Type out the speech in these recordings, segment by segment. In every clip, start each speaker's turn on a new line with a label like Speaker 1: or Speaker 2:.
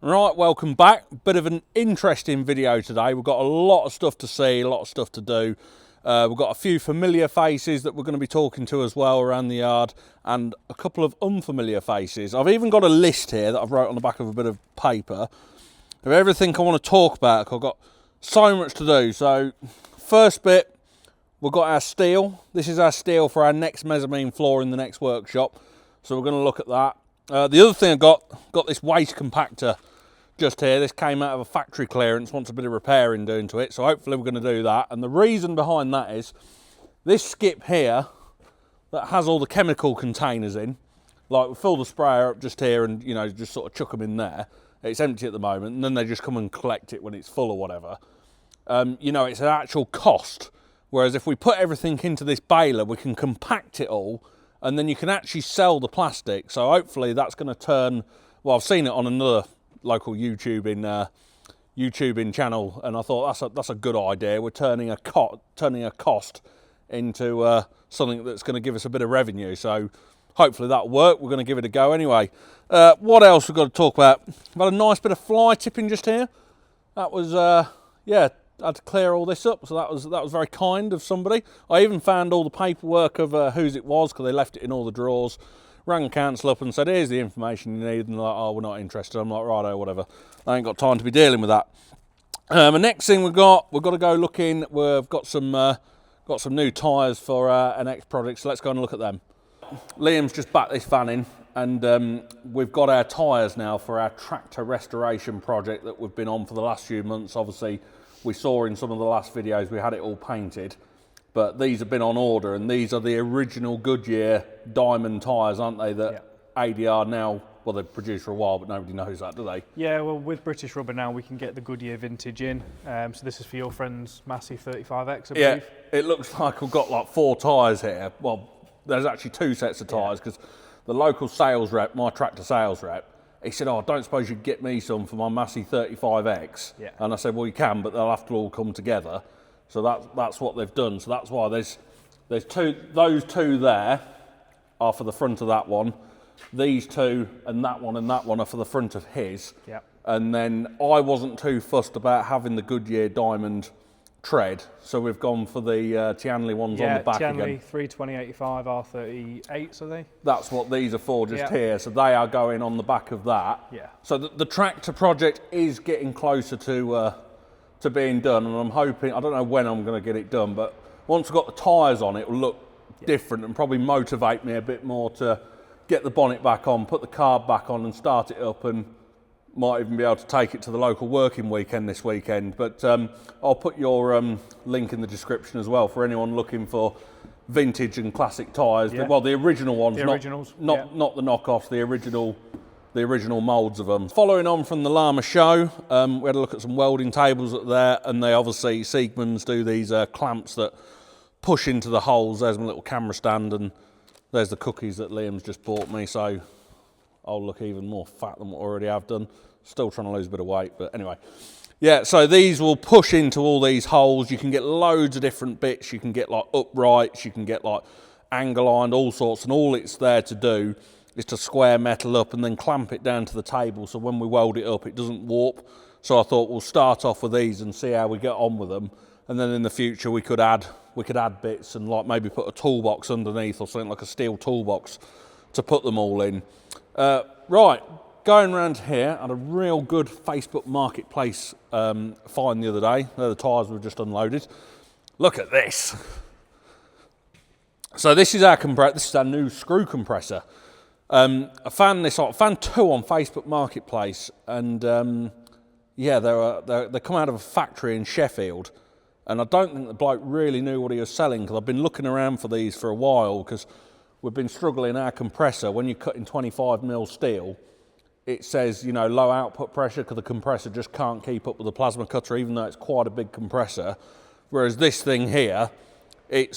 Speaker 1: Right, welcome back. Bit of an interesting video today. We've got a lot of stuff to see, a lot of stuff to do. We've got a few familiar faces that we're going to be talking to as well around the yard, and a couple of unfamiliar faces. I've even got a list here that I've wrote on the back of a bit of paper of everything I want to talk about. I've got so much to do. So first bit, we've got our steel. This is our steel for our next mezzanine floor in the next workshop. So we're going to look at that. The other thing I've got this waste compactor just here. This came out of a factory clearance, wants a bit of repairing doing to it, so hopefully we're going to do that. And the reason behind that is this skip here that has all the chemical containers in, like we fill the sprayer up just here and, you know, just sort of chuck them in there. It's empty at the moment, and then they just come and collect it when it's full or whatever. You know, it's an actual cost, whereas if we put everything into this baler, we can compact it all, and then you can actually sell the plastic. So hopefully that's going to turn, well, I've seen it on another local YouTubing channel, and I thought that's a good idea. We're turning a cost into something that's going to give us a bit of revenue. So hopefully that'll work. We're going to give it a go anyway. What else we've got to talk about? We've had a nice bit of fly tipping just here. That was yeah, I had to clear all this up, so that was very kind of somebody. I even found all the paperwork of whose it was, because they left it in all the drawers. Rang council up and said, here's the information you need, and they're like, oh, we're not interested. I'm like, righto, whatever. I ain't got time to be dealing with that. The next thing we've got to go looking. We've got some new tyres for our next project, so let's go and look at them. Liam's just backed this van in, and we've got our tyres now for our tractor restoration project that we've been on for the last few months. Obviously, we saw in some of the last videos we had it all painted, but these have been on order, and these are the original Goodyear diamond tyres, aren't they, that ADR now, well, they've produced for a while, but nobody knows that, do they?
Speaker 2: Yeah, well, with British Rubber now, we can get the Goodyear vintage in. So this is for your friend's Massey 35X, I believe.
Speaker 1: Yeah, it looks like we've got like 4 tyres here. Well, there's actually 2 sets of tyres, because the local sales rep, my tractor sales rep, he said, oh, I don't suppose you'd get me some for my Massey 35X. Yeah. And I said, well, you can, but they'll have to all come together. So that's what they've done. So that's why there's those 2 there are for the front of that one. These 2 and that one are for the front of his. Yep. And then I wasn't too fussed about having the Goodyear diamond tread, so we've gone for the Tianli ones on the back again.
Speaker 2: Tianli 320/85 R38s, are they?
Speaker 1: That's what these are for just here. So they are going on the back of that. Yeah. So the tractor project is getting closer to being done, and I'm hoping, I don't know when I'm going to get it done, but once I've got the tyres on, it will look different and probably motivate me a bit more to get the bonnet back on, put the carb back on and start it up, and might even be able to take it to the local working weekend this weekend. But I'll put your link in the description as well for anyone looking for vintage and classic tyres. Yeah. Well, the original ones, not the knockoffs, the original moulds of them. Following on from the Llama show, we had a look at some welding tables up there, and they obviously, Siegmund's do these clamps that push into the holes. There's my little camera stand, and there's the cookies that Liam's just bought me, so I'll look even more fat than what I already have done. Still trying to lose a bit of weight, but anyway. Yeah, so these will push into all these holes. You can get loads of different bits. You can get like uprights, you can get like angle-ironed, all sorts, and all it's there to do is to square metal up and then clamp it down to the table, so when we weld it up it doesn't warp. So I thought we'll start off with these and see how we get on with them, and then in the future we could add bits and like maybe put a toolbox underneath or something, like a steel toolbox, to put them all in. Right, going around here, I had a real good Facebook Marketplace find the other day. They're the tyres we've just unloaded. Look at this. So this is our compressor. This is our new screw compressor. I found 2 on Facebook Marketplace, and yeah, they come out of a factory in Sheffield, and I don't think the bloke really knew what he was selling, because I've been looking around for these for a while, because we've been struggling. Our compressor, when you're cutting 25mm steel, it says, you know, low output pressure, because the compressor just can't keep up with the plasma cutter, even though it's quite a big compressor. Whereas this thing here, it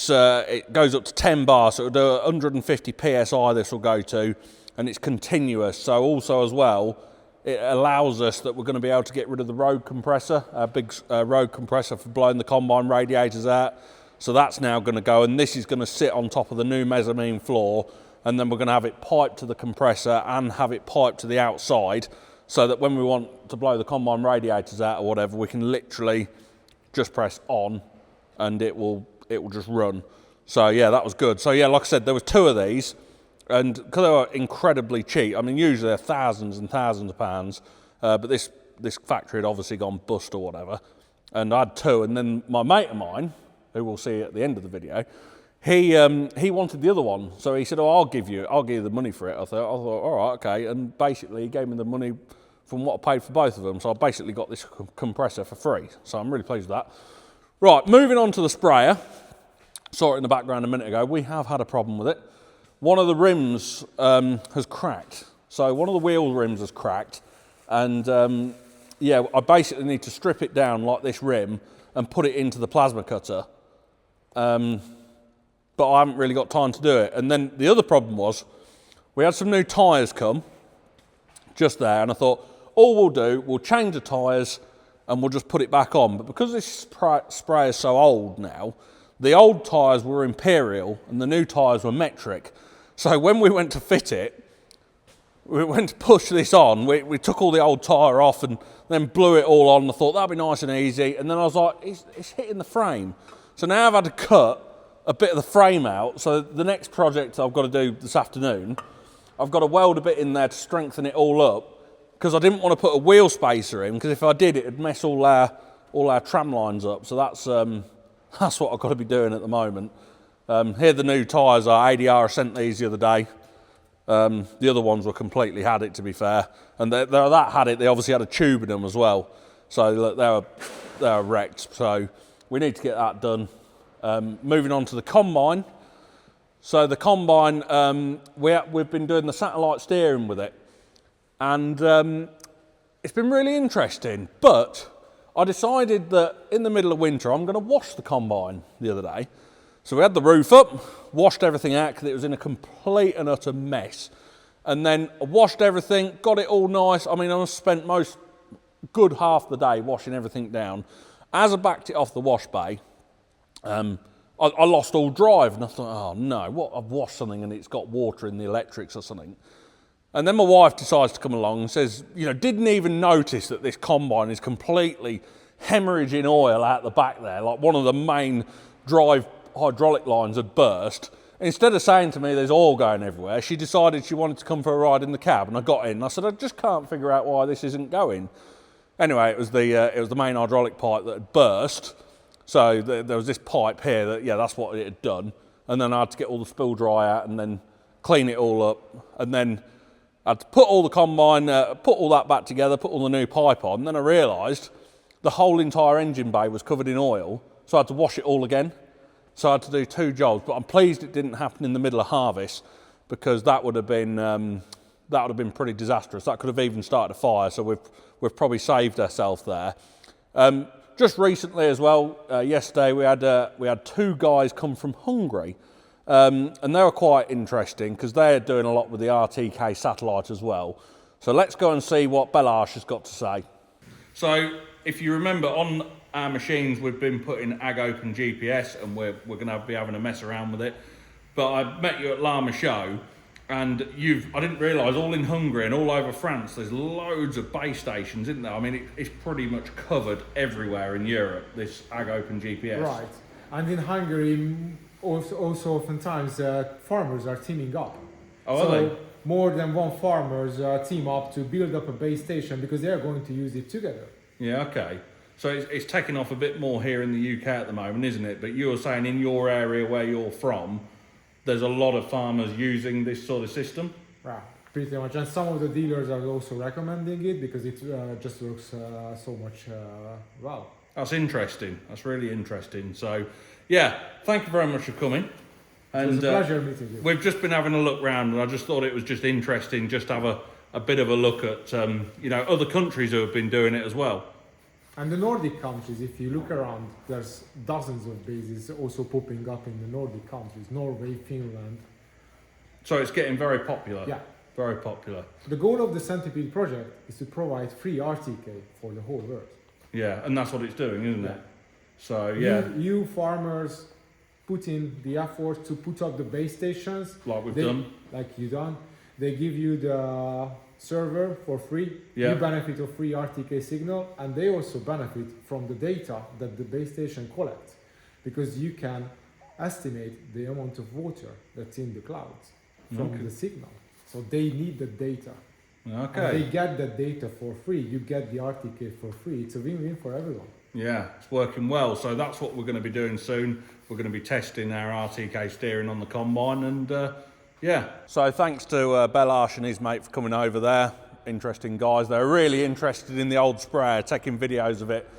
Speaker 1: goes up to 10 bars, so it'll do 150 psi this will go to, and it's continuous. So also as well, it allows us that we're going to be able to get rid of the road compressor, our big road compressor for blowing the combine radiators out. So that's now going to go, and this is going to sit on top of the new mezzanine floor, and then we're going to have it piped to the compressor and have it piped to the outside. so that when we want to blow the combine radiators out or whatever, we can literally just press on and it will just run. So yeah, that was good. So yeah, like I said, there was 2 of these, and because they were incredibly cheap, I mean usually they're thousands and thousands of pounds, but this factory had obviously gone bust or whatever, and I had 2, and then my mate of mine, who we'll see at the end of the video, he wanted the other one, so he said, "Oh, I'll give you the money for it." I thought, all right, okay, and basically he gave me the money from what I paid for both of them, so I basically got this compressor for free. So I'm really pleased with that. Right, moving on to the sprayer. Saw it in the background a minute ago. We have had a problem with it. One of the rims has cracked. So one of the wheel rims has cracked, and yeah, I basically need to strip it down like this rim and put it into the plasma cutter. But I haven't really got time to do it. And then the other problem was, we had some new tyres come just there, and I thought, all we'll do, we'll change the tyres and we'll just put it back on. But because this spray is so old now, the old tyres were Imperial and the new tyres were metric. So when we went to fit it, we went to push this on, we took all the old tyre off and then blew it all on. I thought that'd be nice and easy. And then I was like, it's hitting the frame. So now I've had to cut a bit of the frame out. So the next project I've got to do this afternoon, I've got to weld a bit in there to strengthen it all up, because I didn't want to put a wheel spacer in, because if I did, it'd mess all our tram lines up. So that's what I've got to be doing at the moment. Here the new tyres are. ADR sent these the other day. The other ones were completely had it, to be fair, and that had it. They obviously had a tube in them as well, so they were wrecked. So we need to get that done. Moving on to the combine. So the combine, we've been doing the satellite steering with it, and it's been really interesting. But I decided that in the middle of winter, I'm going to wash the combine the other day. So we had the roof up, washed everything out because it was in a complete and utter mess. And then I washed everything, got it all nice. I mean, I spent most good half the day washing everything down. As I backed it off the wash bay, I lost all drive, and I thought, oh no, I've washed something and it's got water in the electrics or something. And then my wife decides to come along and says, didn't even notice that this combine is completely hemorrhaging oil out the back there, like one of the main drive hydraulic lines had burst. Instead of saying to me there's oil going everywhere, she decided she wanted to come for a ride in the cab, and I got in and I said, I just can't figure out why this isn't going. Anyway, it was the main hydraulic pipe that had burst. So there was this pipe here that, that's what it had done. And then I had to get all the spill dry out and then clean it all up. And then I had to put all the combine, put all that back together, put all the new pipe on. And then I realised the whole entire engine bay was covered in oil. So I had to wash it all again. So I had to do 2 jobs. But I'm pleased it didn't happen in the middle of harvest, because that would have been pretty disastrous. That could have even started a fire. So we've probably saved ourselves there. Just recently as well, yesterday we had 2 guys come from Hungary, and they were quite interesting because they're doing a lot with the RTK satellite as well. So let's go and see what Belash has got to say. So if you remember, on our machines we've been putting Ag Open GPS, and we're going to be having a mess around with it. But I met you at Lama Show, and I didn't realise all in Hungary and all over France there's loads of base stations, isn't there? I mean, it's pretty much covered everywhere in Europe, this Ag Open GPS.
Speaker 3: Right, and in Hungary also oftentimes farmers are teaming up.
Speaker 1: Oh, are they?
Speaker 3: More than one farmers team up to build up a base station because they are going to use it together.
Speaker 1: Yeah, okay. So it's taking off a bit more here in the UK at the moment, isn't it? But you were saying in your area where you're from, there's a lot of farmers using this sort of system?
Speaker 3: Right, pretty much. And some of the dealers are also recommending it because it just works so much well.
Speaker 1: That's interesting. That's really interesting. So, yeah, thank you very much for coming.
Speaker 3: And it was a pleasure meeting you.
Speaker 1: We've just been having a look round, and I just thought it was just interesting just to have a bit of a look at, other countries who have been doing it as well.
Speaker 3: And the Nordic countries, if you look around, there's dozens of bases also popping up in the Nordic countries, Norway, Finland.
Speaker 1: So it's getting very popular.
Speaker 3: Yeah.
Speaker 1: Very popular.
Speaker 3: The goal of the Centipede project is to provide free RTK for the whole world.
Speaker 1: Yeah, and that's what it's doing, isn't it? So,
Speaker 3: yeah. You farmers put in the effort to put up the base stations.
Speaker 1: Like we've done.
Speaker 3: Like you done. They give you the server for free.
Speaker 1: Yeah.
Speaker 3: You benefit of free RTK signal, and they also benefit from the data that the base station collects, because you can estimate the amount of water that's in the clouds from the signal. So they need the data. And they get that data for free. You get the RTK for free. It's a win-win for everyone.
Speaker 1: Yeah, it's working well. So that's what we're going to be doing soon. We're going to be testing our RTK steering on the combine, and yeah. So thanks to Belash and his mate for coming over there. Interesting guys. They're really interested in the old sprayer, taking videos of it,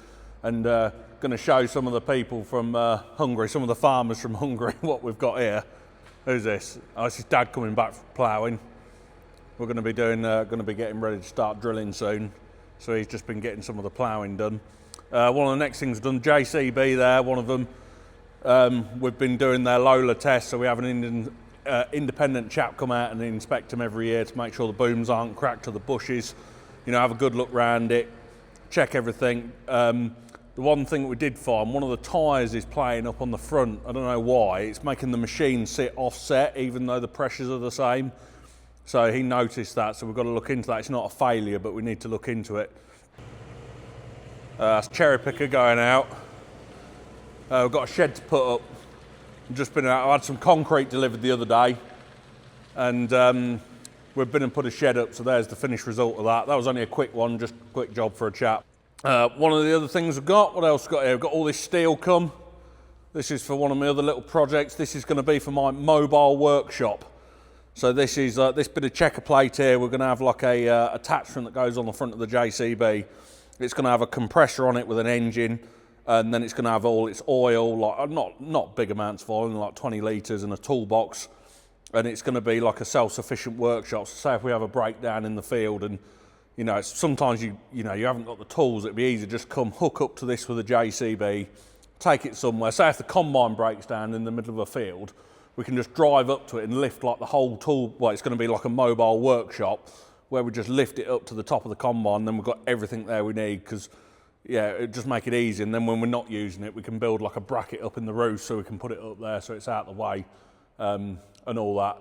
Speaker 1: and going to show some of the people from Hungary, some of the farmers from Hungary, what we've got here. Who's this? Oh, it's his dad coming back from ploughing. We're going to be doing, getting ready to start drilling soon. So he's just been getting some of the ploughing done. One of the next things done, JCB there, one of them. We've been doing their Lola test, so we have an independent chap come out and inspect them every year to make sure the booms aren't cracked to the bushes. You know, have a good look round it, check everything. The one thing that we did find, one of the tyres is playing up on the front. I don't know why. It's making the machine sit offset even though the pressures are the same. So he noticed that, so we've got to look into that. It's not a failure, but we need to look into it. Cherry picker going out. We've got a shed to put up. I've just been out. I had some concrete delivered the other day, and we've been and put a shed up, so there's the finished result of that. That was only a quick one, just a quick job for a chap. One of the other things we've got, what else we've got here? We've got all this steel come. This is for one of my other little projects. This is going to be for my mobile workshop. So this is this bit of checker plate here. We're going to have like a attachment that goes on the front of the JCB. It's going to have a compressor on it with an engine, and then it's going to have all its oil, like not big amounts of oil, like 20 litres, and a toolbox. And it's going to be like a self-sufficient workshop. So say if we have a breakdown in the field, and you know sometimes you haven't got the tools, it'd be easy to just come hook up to this with a JCB, take it somewhere. Say if the combine breaks down in the middle of a field, we can just drive up to it and lift like the whole tool. Well, it's going to be like a mobile workshop where we just lift it up to the top of the combine, and then we've got everything there we need, because yeah, it just make it easy. And then when we're not using it, we can build like a bracket up in the roof so we can put it up there so it's out of the way, and all that.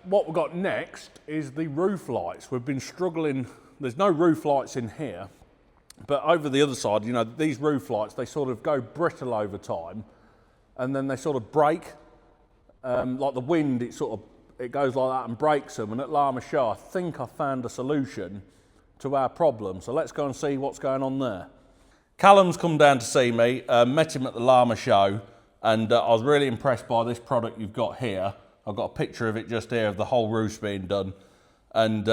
Speaker 1: What we've got next is the roof lights. We've been struggling. There's no roof lights in here, but over the other side, you know, these roof lights, they sort of go brittle over time, and then they sort of break. Like the wind, it goes like that and breaks them. And at Lama Show, I think I found a solution to our problem. So let's go and see what's going on there. Callum's come down to see me, met him at the Lama Show, and I was really impressed by this product you've got here. I've got a picture of it just here of the whole roof being done. And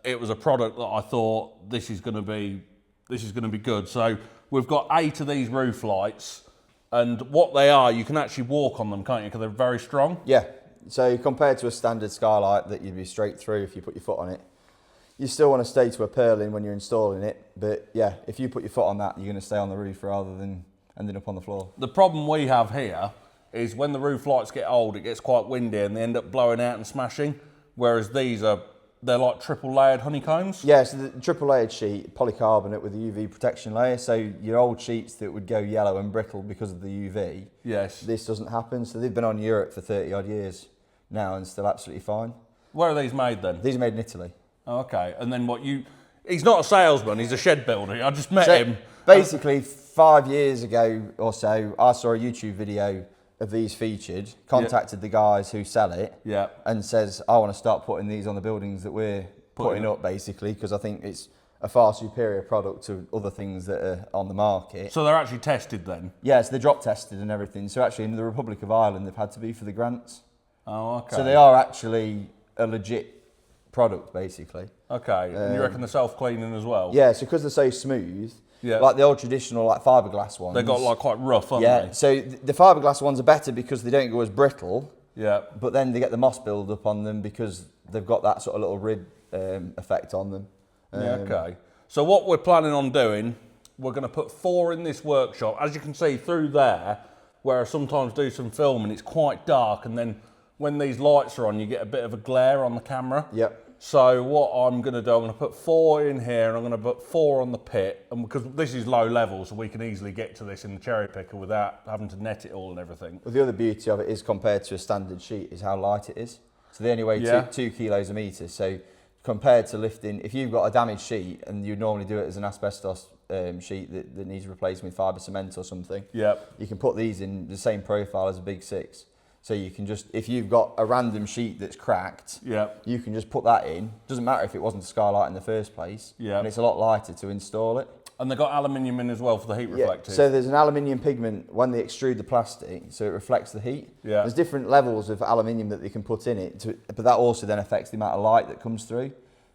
Speaker 1: it was a product that I thought, this is going to be good. So we've got 8 of these roof lights. And what they are, you can actually walk on them, can't you? Because they're very strong.
Speaker 4: Yeah. So compared to a standard skylight that you'd be straight through if you put your foot on it, you still want to stay to a purlin when you're installing it. But yeah, if you put your foot on that, you're going to stay on the roof rather than ending up on the floor. The
Speaker 1: problem we have here is when the roof lights get old, it gets quite windy and they end up blowing out and smashing. Whereas they're like triple layered honeycombs.
Speaker 4: Yeah, so the triple layered sheet, polycarbonate with a UV protection layer. So your old sheets that would go yellow and brittle because of the UV. Yes. This doesn't happen. So they've been on Europe for 30 odd years now and still absolutely fine.
Speaker 1: Where are these made then?
Speaker 4: These are made in Italy.
Speaker 1: Oh, okay. And then he's not a salesman, he's a shed builder. I just met him.
Speaker 4: Basically 5 years ago or so, I saw a YouTube video of these featured, contacted the guys who sell it, and says, I want to start putting these on the buildings that we're putting up, basically, because I think it's a far superior product to other things that are on the market.
Speaker 1: So they're actually tested then?
Speaker 4: Yeah, so they're drop tested and everything. So actually in the Republic of Ireland, they've had to be for the grants.
Speaker 1: Oh, okay.
Speaker 4: So they are actually a legit product, basically.
Speaker 1: Okay, and you reckon they're self-cleaning as well?
Speaker 4: Yeah, so because they're so smooth, like the old traditional like fiberglass ones.
Speaker 1: They got like quite rough, aren't they?
Speaker 4: So the fiberglass ones are better because they don't go as brittle.
Speaker 1: Yeah.
Speaker 4: But then they get the moss build up on them because they've got that sort of little rid effect on them.
Speaker 1: Okay. So what we're planning on doing, we're going to put 4 in this workshop. As you can see through there, where I sometimes do some filming, it's quite dark, and then when these lights are on, you get a bit of a glare on the camera.
Speaker 4: Yep.
Speaker 1: So what I'm going to do, I'm going to put 4 in here, and I'm going to put 4 on the pit, and because this is low level, so we can easily get to this in the cherry picker without having to net it all and everything.
Speaker 4: Well, the other beauty of it is compared to a standard sheet is how light it is. So they only weigh 2 kilos a metre. So compared to lifting, if you've got a damaged sheet and you normally do it as an asbestos sheet that needs replacing with fibre cement or something, you can put these in the same profile as a big 6. So you can just, if you've got a random sheet that's cracked, you can just put that in. Doesn't matter if it wasn't a skylight in the first place, and it's a lot lighter to install it.
Speaker 1: And they've got aluminium in as well for the heat reflectors.
Speaker 4: So there's an aluminium pigment when they extrude the plastic, so it reflects the heat. There's different levels of aluminium that they can put in it, but that also then affects the amount of light that comes through.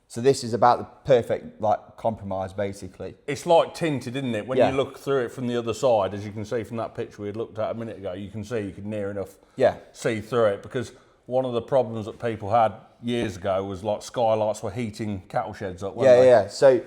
Speaker 4: So this is about the perfect compromise, basically.
Speaker 1: It's like tinted, isn't it? When you look through it from the other side, as you can see from that picture we had looked at a minute ago, you can see you could near enough see through it, because one of the problems that people had years ago was like skylights were heating cattle sheds up, weren't they?
Speaker 4: So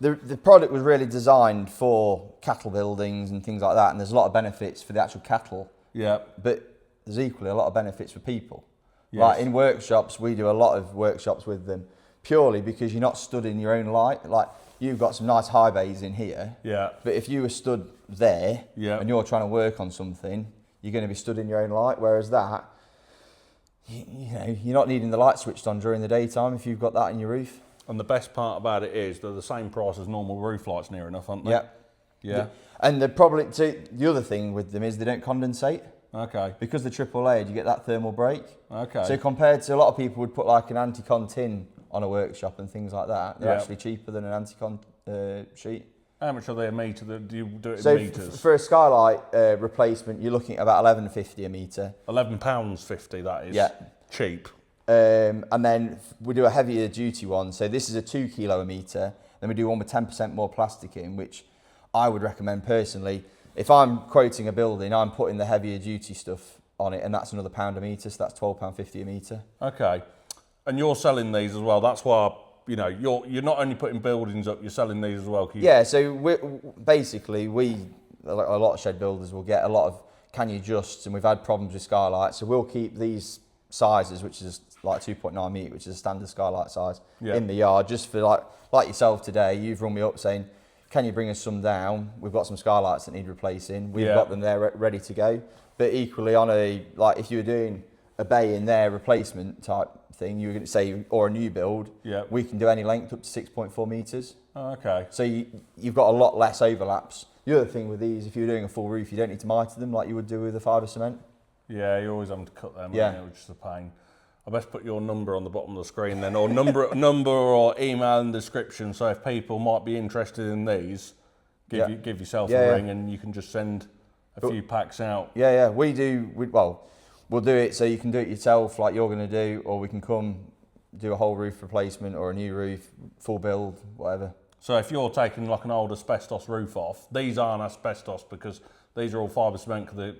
Speaker 4: the product was really designed for cattle buildings and things like that, and there's a lot of benefits for the actual cattle. But there's equally a lot of benefits for people. Like in workshops, we do a lot of workshops with them, purely because you're not stood in your own light. Like, you've got some nice high bays in here, but if you were stood there and you're trying to work on something, you're going to be stood in your own light, whereas that, you know, you're not needing the light switched on during the daytime if you've got that in your roof.
Speaker 1: And the best part about it is they're the same price as normal roof lights near enough, aren't they?
Speaker 4: And the other thing with them is they don't condensate. Because they're triple layered, you get that thermal break. So compared to a lot of people would put like an anti-con tin on a workshop and things like that, they're actually cheaper than an anti-con sheet.
Speaker 1: How much are they a metre? Do you do it in metres?
Speaker 4: For a skylight replacement, you're looking at about £11.50 a metre.
Speaker 1: £11.50, that is cheap.
Speaker 4: And then we do a heavier duty one. So this is a 2 kilo a metre. Then we do one with 10% more plastic in, which I would recommend personally. If I'm quoting a building, I'm putting the heavier duty stuff on it, and that's another £1 a metre, so that's £12.50 a metre.
Speaker 1: And you're selling these as well. That's why, you know, you're not only putting buildings up, you're selling these as well.
Speaker 4: So we a lot of shed builders will get a lot of can you adjust, and we've had problems with skylights, so we'll keep these sizes, which is like 2.9 metre, which is a standard skylight size, in the yard, just for like yourself today. You've rung me up saying, can you bring us some down? We've got some skylights that need replacing. We've got them there ready to go. But equally, on if you were doing a bay in there replacement type thing, you were going to say, or a new build, we can do any length up to 6.4 metres. So you've got a lot less overlaps. The other thing with these, if you're doing a full roof, you don't need to mitre them like you would do with a fibre cement.
Speaker 1: You always have to cut them, which is a pain. I best put your number on the bottom of the screen then, or number or email in the description, so if people might be interested in these, give yourself a ring and you can just send a few packs out.
Speaker 4: We'll do it so you can do it yourself like you're going to do, or we can come do a whole roof replacement or a new roof, full build, whatever.
Speaker 1: So if you're taking like an old asbestos roof off, these aren't asbestos because these are all fibre cement, because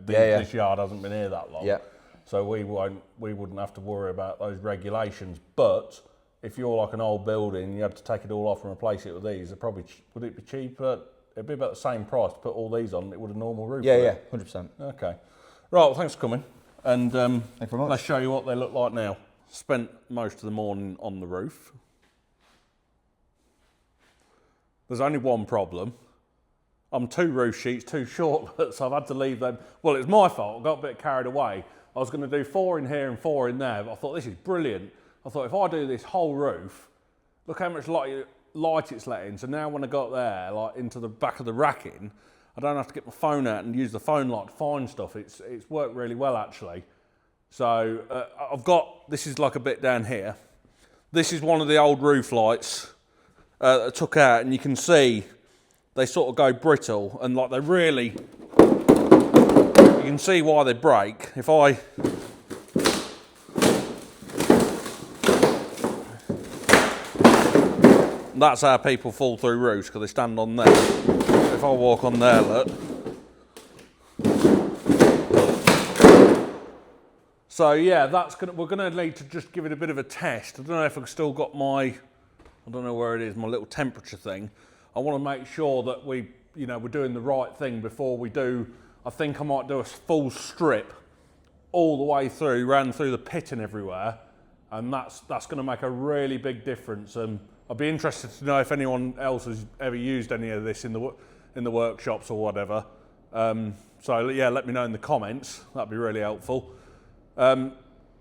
Speaker 1: this yard hasn't been here that long. So we wouldn't have to worry about those regulations. But if you're like an old building, you had to take it all off and replace it with these, would it be cheaper? It'd be about the same price to put all these on than it would a normal roof.
Speaker 4: 100%.
Speaker 1: Okay. Right, well, thanks for coming. And
Speaker 4: Thank you very much.
Speaker 1: Let's show you what they look like now. Spent most of the morning on the roof. There's only one problem. I'm 2 roof sheets too short, so I've had to leave them. Well, it's my fault. I got a bit carried away. I was going to do 4 in here and 4 in there, but I thought this is brilliant. I thought if I do this whole roof, look how much light it's letting. So now when I got there, like into the back of the racking, I don't have to get my phone out and use the phone light to find stuff. It's worked really well actually. So this is like a bit down here. This is one of the old roof lights that I took out, and you can see they sort of go brittle, and like you can see why they break. That's how people fall through roofs, because they stand on there. If I walk on there, look. So yeah, we're gonna need to just give it a bit of a test. I don't know if I've still got I don't know where it is, my little temperature thing. I want to make sure that we're doing the right thing before we do. I think I might do a full strip all the way through, ran through the pit and everywhere, and that's going to make a really big difference. I'd be interested to know if anyone else has ever used any of this in the workshops or whatever. So yeah, let me know in the comments. That'd be really helpful.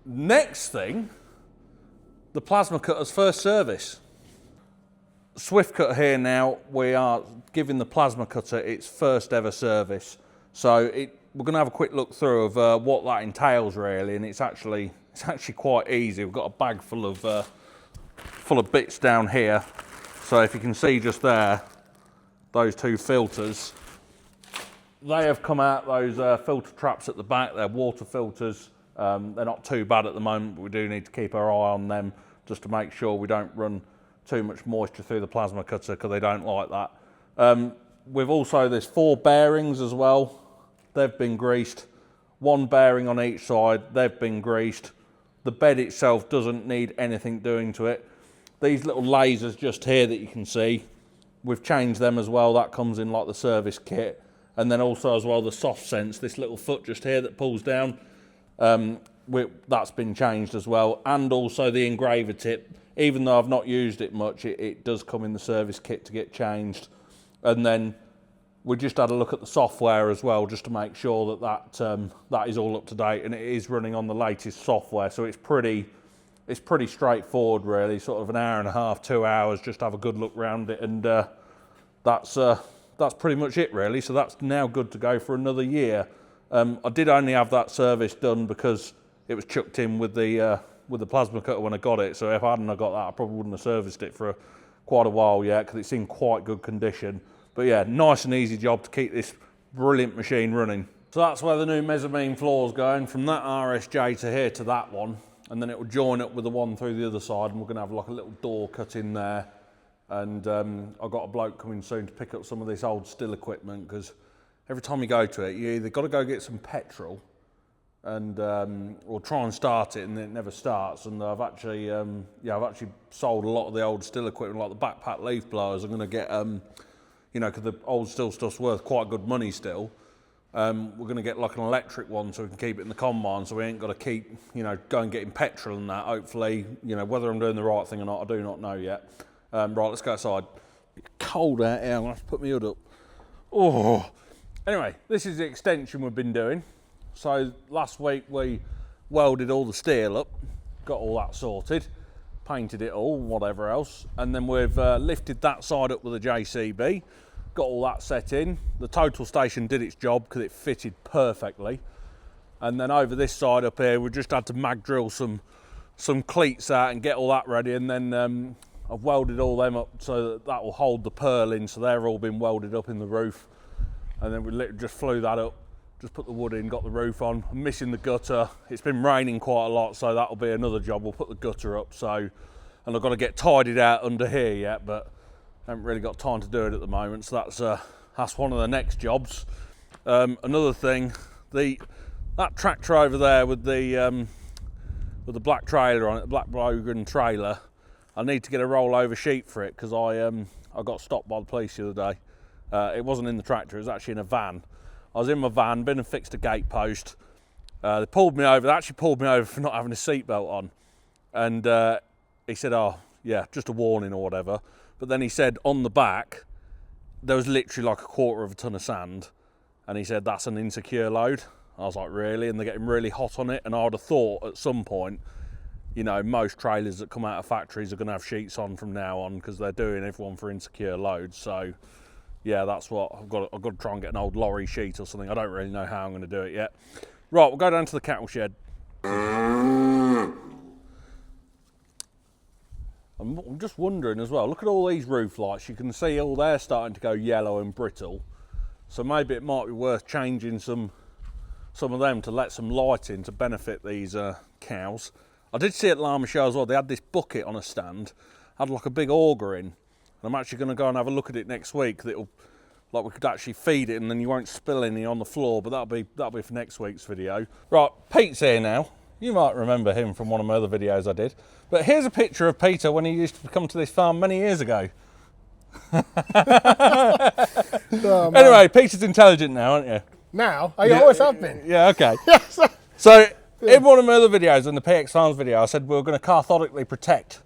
Speaker 1: Next thing, the plasma cutter's first service. Swift Cut here now, we are giving the plasma cutter its first ever service. So we're going to have a quick look through of what that entails really, and it's actually quite easy. We've got a bag full of bits down here. So if you can see just there, those two filters, they have come out, those filter traps at the back. They're water filters. They're not too bad at the moment, but we do need to keep our eye on them just to make sure we don't run too much moisture through the plasma cutter, because they don't like that. There's 4 bearings as well. They've been greased. 1 bearing on each side, they've been greased. The bed itself doesn't need anything doing to it. These little lasers just here that you can see, we've changed them as well. That comes in like the service kit. And then also as well the soft sense, this little foot just here that pulls down, that's been changed as well. And also the engraver tip, even though I've not used it much, it does come in the service kit to get changed. And then we just had a look at the software as well, just to make sure that is all up to date, and it is running on the latest software. So it's pretty straightforward really, sort of an hour and a half, 2 hours, just have a good look around it, and that's pretty much it really. So that's now good to go for another year. I did only have that service done because it was chucked in with the plasma cutter when I got it. So if I hadn't got that, I probably wouldn't have serviced it for quite a while yet, because it's in quite good condition. But yeah, nice and easy job to keep this brilliant machine running. So that's where the new mezzanine floor's going, from that RSJ to here to that one. And then it will join up with the one through the other side, and we're going to have like a little door cut in there. And I've got a bloke coming soon to pick up some of this old still equipment, because every time you go to it, you either got to go get some petrol and or try and start it, and it never starts. And I've actually sold a lot of the old still equipment, like the backpack leaf blowers. I'm going to get because the old still stuff's worth quite good money still. We're going to get like an electric one so we can keep it in the combine, so we ain't got to keep, going getting petrol and that. Hopefully, whether I'm doing the right thing or not, I do not know yet. Right, let's go outside. It's cold out here, I'm going to have to put my hood up. Oh. Anyway, this is the extension we've been doing. So last week we welded all the steel up, got all that sorted, painted it all, whatever else, and then we've lifted that side up with a JCB, got all that set in. The total station did its job because it fitted perfectly. And then over this side up here, we just had to mag drill some cleats out and get all that ready, and then I've welded all them up so that will hold the purl in, so they're all been welded up in the roof. And then we literally just flew that up, just put the wood in, got the roof on. I'm missing the gutter. It's been raining quite a lot, so that'll be another job. We'll put the gutter up, and I've got to get tidied out under here yet, but I haven't really got time to do it at the moment, so that's one of the next jobs. Another thing, that tractor over there with the black trailer on it, the black Brogan trailer, I need to get a rollover sheet for it, because I got stopped by the police the other day. It wasn't in the tractor, it was actually in a van. I was in my van, been and fixed a gate post. They pulled me over, they actually pulled me over for not having a seatbelt on. And he said, oh yeah, just a warning or whatever. But then he said on the back, there was literally like 1/4 of a ton of sand. And he said, that's an insecure load. I was like, really? And they're getting really hot on it. And I would have thought at some point, most trailers that come out of factories are going to have sheets on from now on, because they're doing everyone for insecure loads. So yeah, that's what I've got to try and get an old lorry sheet or something. I don't really know how I'm going to do it yet. Right, we'll go down to the cattle shed. I'm just wondering as well, look at all these roof lights. You can see all they're starting to go yellow and brittle. So maybe it might be worth changing some of them to let some light in to benefit these cows. I did see at Llama Show as well, they had this bucket on a stand, had like a big auger in. I'm actually going to go and have a look at it next week. We could actually feed it, and then you won't spill any on the floor. But that'll be for next week's video. Right, Pete's here now. You might remember him from one of my other videos I did. But here's a picture of Peter when he used to come to this farm many years ago.
Speaker 5: Oh,
Speaker 1: anyway, Peter's intelligent now, aren't you?
Speaker 5: Now? I always have been.
Speaker 1: Yeah, okay.
Speaker 5: Yes.
Speaker 1: So in one of my other videos, in the PX Farms video, I said we were going to cathodically protect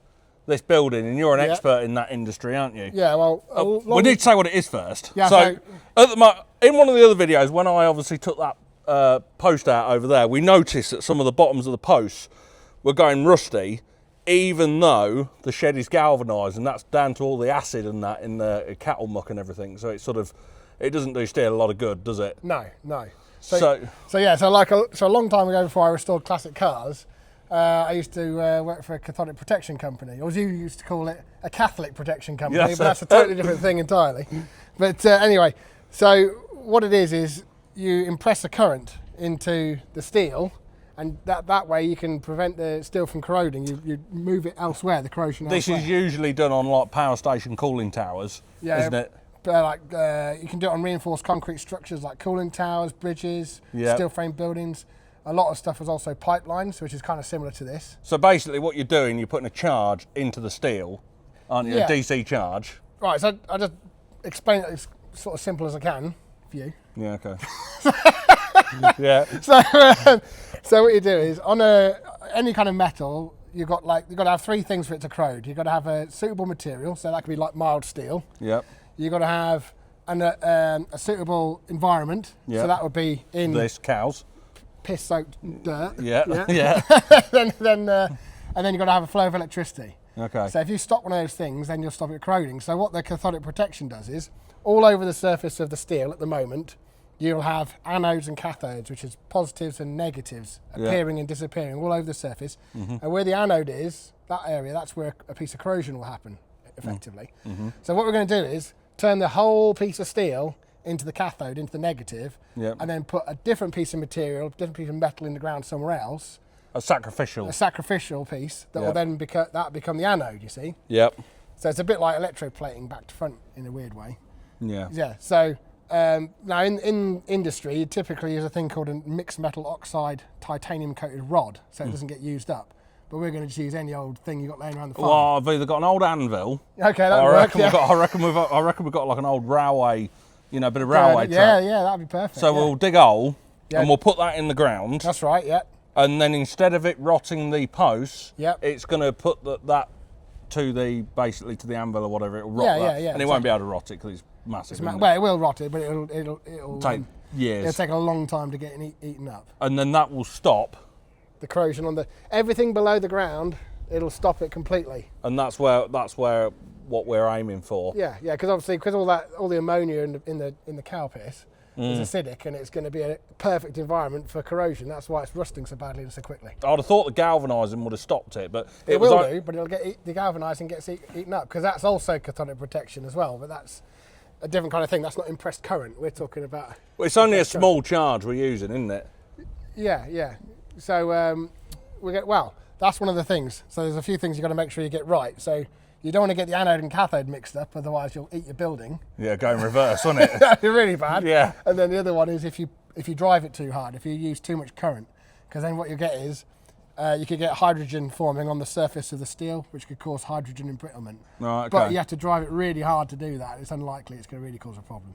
Speaker 1: this building, and you're an expert in that industry, aren't you?
Speaker 5: Yeah, well...
Speaker 1: we need to say what it is first.
Speaker 5: Yeah,
Speaker 1: so in one of the other videos, when I obviously took that post out over there, we noticed that some of the bottoms of the posts were going rusty. even though the shed is galvanised, and that's down to all the acid and that in the cattle muck and everything. So it doesn't do steel a lot of good, does it?
Speaker 5: No.
Speaker 1: So
Speaker 5: A long time ago, before I restored classic cars, I used to work for a cathodic protection company, or as you used to call it, a Catholic protection company,
Speaker 1: Yes.
Speaker 5: but that's a totally different thing entirely. But anyway, so what it is you impress a current into the steel, and that way you can prevent the steel from corroding. You move it elsewhere, the corrosion
Speaker 1: this
Speaker 5: elsewhere.
Speaker 1: is usually done on like power station cooling towers, isn't it?
Speaker 5: You can do it on reinforced concrete structures like cooling towers, bridges, steel frame buildings. A lot of stuff is also pipelines, which is kind of similar to this.
Speaker 1: So basically what you're doing, you're putting a charge into the steel, aren't you?
Speaker 5: Yeah.
Speaker 1: A DC charge.
Speaker 5: Right, so I just explain it as sort of simple as I can for you.
Speaker 1: Yeah, okay. Yeah.
Speaker 5: So what you do is on any kind of metal, you've got to have three things for it to corrode. You've got to have a suitable material, so that could be like mild steel.
Speaker 1: Yep.
Speaker 5: You've got to have a suitable environment, so that would be in
Speaker 1: this cows.
Speaker 5: piss-soaked dirt.
Speaker 1: Yeah. Yeah.
Speaker 5: And then you've got to have a flow of electricity.
Speaker 1: Okay.
Speaker 5: So if you stop one of those things, then you'll stop it corroding. So what the cathodic protection does is, all over the surface of the steel at the moment, you'll have anodes and cathodes, which is positives and negatives, appearing and disappearing all over the surface. And where the anode is, that area, that's where a piece of corrosion will happen, effectively. So what we're going to do is turn the whole piece of steel into the cathode, into the negative, and then put a different piece of material, different piece of metal in the ground somewhere else.
Speaker 1: A sacrificial
Speaker 5: Piece that will then become the anode, you see.
Speaker 1: Yep.
Speaker 5: So it's a bit like electroplating back to front in a weird way.
Speaker 1: Yeah.
Speaker 5: Yeah, so now in industry, you typically use a thing called a mixed metal oxide titanium coated rod, so it doesn't get used up. But we're going to just use any old thing you got laying around the farm.
Speaker 1: Well, I've either got an old anvil.
Speaker 5: Okay, that would work.
Speaker 1: I reckon we've got like an old railway, bit of railway track.
Speaker 5: Yeah, that'd be perfect.
Speaker 1: So we'll dig a hole and we'll put that in the ground.
Speaker 5: That's right. Yeah.
Speaker 1: And then instead of it rotting the posts,
Speaker 5: Yep.
Speaker 1: it's going to put that to the anvil or whatever. It'll rot that,
Speaker 5: yeah.
Speaker 1: and it won't be able to rot it because it's massive.
Speaker 5: Well, it will rot it, but it'll
Speaker 1: take years.
Speaker 5: It'll take a long time to get eaten up.
Speaker 1: And then that will stop.
Speaker 5: The corrosion on everything below the ground, it'll stop it completely.
Speaker 1: And that's where what we're aiming for.
Speaker 5: Yeah, because all the ammonia in the cow piss is acidic, and it's going to be a perfect environment for corrosion. That's why it's rusting so badly and so quickly.
Speaker 1: I'd have thought the galvanising would have stopped it, but
Speaker 5: it will do. But the galvanising gets eaten up, because that's also cathodic protection as well. But that's a different kind of thing. That's not impressed current. We're talking about.
Speaker 1: Well, it's only a small charge we're using, isn't it?
Speaker 5: Yeah. So that's one of the things. So there's a few things you've got to make sure you get right. So you don't want to get the anode and cathode mixed up, otherwise you'll eat your building.
Speaker 1: Yeah, go in reverse, won't it?
Speaker 5: That'd be really bad.
Speaker 1: Yeah.
Speaker 5: And then the other one is if you drive it too hard, if you use too much current, because then what you get is you could get hydrogen forming on the surface of the steel, which could cause hydrogen embrittlement.
Speaker 1: Right, okay.
Speaker 5: But you have to drive it really hard to do that. It's unlikely it's going to really cause a problem.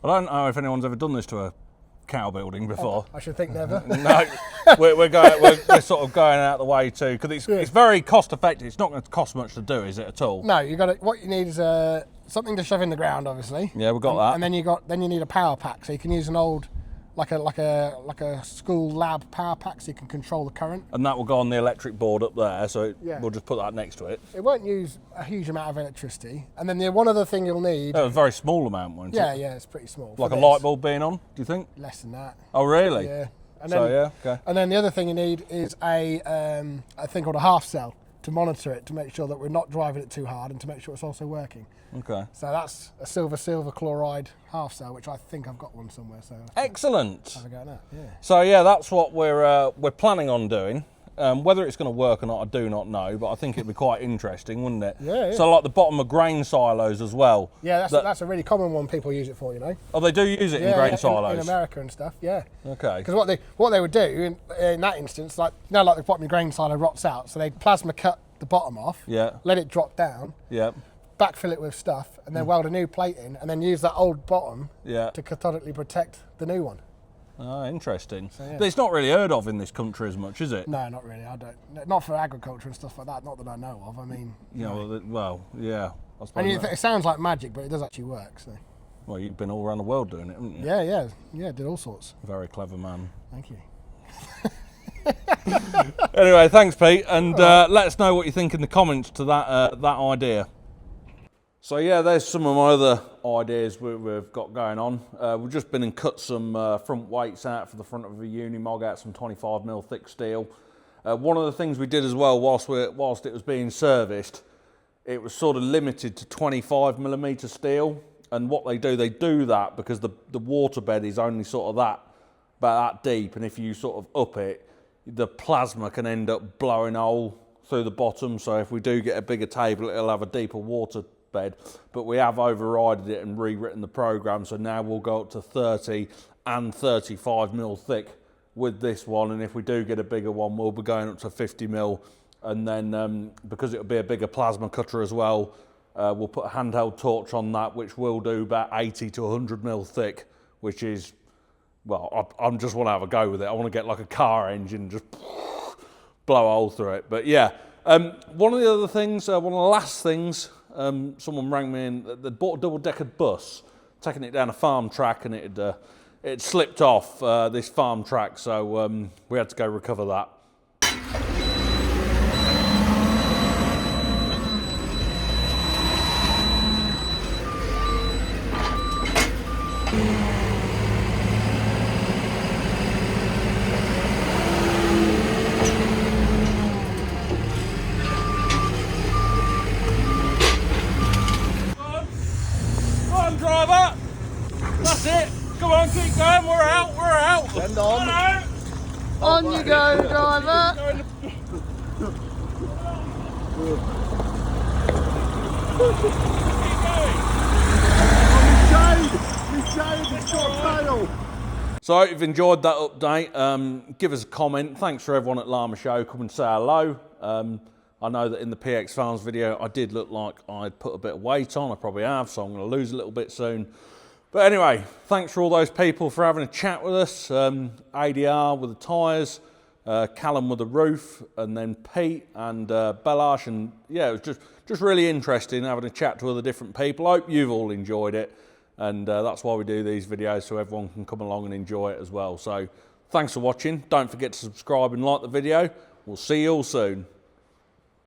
Speaker 1: I don't know if anyone's ever done this to a cow building before.
Speaker 5: I should think never.
Speaker 1: No, we're sort of going out the way too, because it's very cost effective. It's not going to cost much to do, is it at all?
Speaker 5: No, what you need is something to shove in the ground, obviously.
Speaker 1: Yeah, we've got that.
Speaker 5: And then you need a power pack, so you can use an old like a school lab power pack, so you can control the current.
Speaker 1: And that will go on the electric board up there, so we'll just put that next to it.
Speaker 5: It won't use a huge amount of electricity. And then the one other thing you'll need.
Speaker 1: A very small amount, won't it?
Speaker 5: Yeah, it's pretty small.
Speaker 1: Like a light bulb being on, do you think?
Speaker 5: Less than that.
Speaker 1: Oh, really?
Speaker 5: Yeah. And
Speaker 1: okay.
Speaker 5: And then the other thing you need is a thing called a half cell to monitor it, to make sure that we're not driving it too hard and to make sure it's also working.
Speaker 1: Okay.
Speaker 5: So that's a silver chloride half cell, which I think I've got one somewhere. So
Speaker 1: excellent.
Speaker 5: Have a go at that. Yeah.
Speaker 1: So that's what we're planning on doing. Whether it's going to work or not, I do not know, but I think it'd be quite interesting, wouldn't it?
Speaker 5: Yeah.
Speaker 1: So like the bottom of grain silos as well.
Speaker 5: Yeah, that's a really common one people use it for, you know.
Speaker 1: Oh, they do use it in grain silos?
Speaker 5: In America and stuff, yeah.
Speaker 1: Okay.
Speaker 5: Because what they would do in that instance, like the bottom of the grain silo rots out, so they'd plasma cut the bottom off, let it drop down, backfill it with stuff, and then weld a new plate in, and then use that old bottom to cathodically protect the new one.
Speaker 1: Oh, interesting.
Speaker 5: So,
Speaker 1: But it's not really heard of in this country as much, is it?
Speaker 5: No, not really. I don't. Not for agriculture and stuff like that. Not that I know of. I mean,
Speaker 1: yeah. I suppose
Speaker 5: and it sounds like magic, but it does actually work. So.
Speaker 1: Well, you've been all around the world doing it, haven't you?
Speaker 5: Yeah. Did all sorts.
Speaker 1: Very clever man.
Speaker 5: Thank you.
Speaker 1: Anyway, thanks, Pete, and let us know what you think in the comments to that idea. So yeah, there's some of my other ideas we've got going on. We've just been and cut some front weights out for the front of a Unimog out some 25mm thick steel. One of the things we did as well whilst it was being serviced, it was sort of limited to 25mm steel. And what they do that because the waterbed is only sort of about that deep, and if you sort of up it, the plasma can end up blowing a hole through the bottom. So if we do get a bigger table, it'll have a deeper water bed. But we have overridden it and rewritten the program, so now we'll go up to 30 and 35mm thick with this one, and if we do get a bigger one, we'll be going up to 50mm, and then because it'll be a bigger plasma cutter as well, we'll put a handheld torch on that, which will do about 80 to 100mm thick, which is, well, I just want to have a go with it. I want to get like a car engine and just blow a hole through it. But yeah, one of the other things, one of the last things, someone rang me in, they bought a double-deckered bus, taking it down a farm track, and it slipped off this farm track, so we had to go recover that. Driver, that's it. Come on, keep going. We're out.
Speaker 4: Send on.
Speaker 1: Hello.
Speaker 5: On you go, driver.
Speaker 1: So if you've enjoyed that update, give us a comment. Thanks for everyone at Llama Show. Come and say hello. I know that in the PX Farms video, I did look like I'd put a bit of weight on. I probably have, so I'm going to lose a little bit soon. But anyway, thanks for all those people for having a chat with us. ADR with the tyres, Callum with the roof, and then Pete and Belash. And yeah, it was just really interesting having a chat to other different people. I hope you've all enjoyed it. And that's why we do these videos, so everyone can come along and enjoy it as well. So thanks for watching. Don't forget to subscribe and like the video. We'll see you all soon.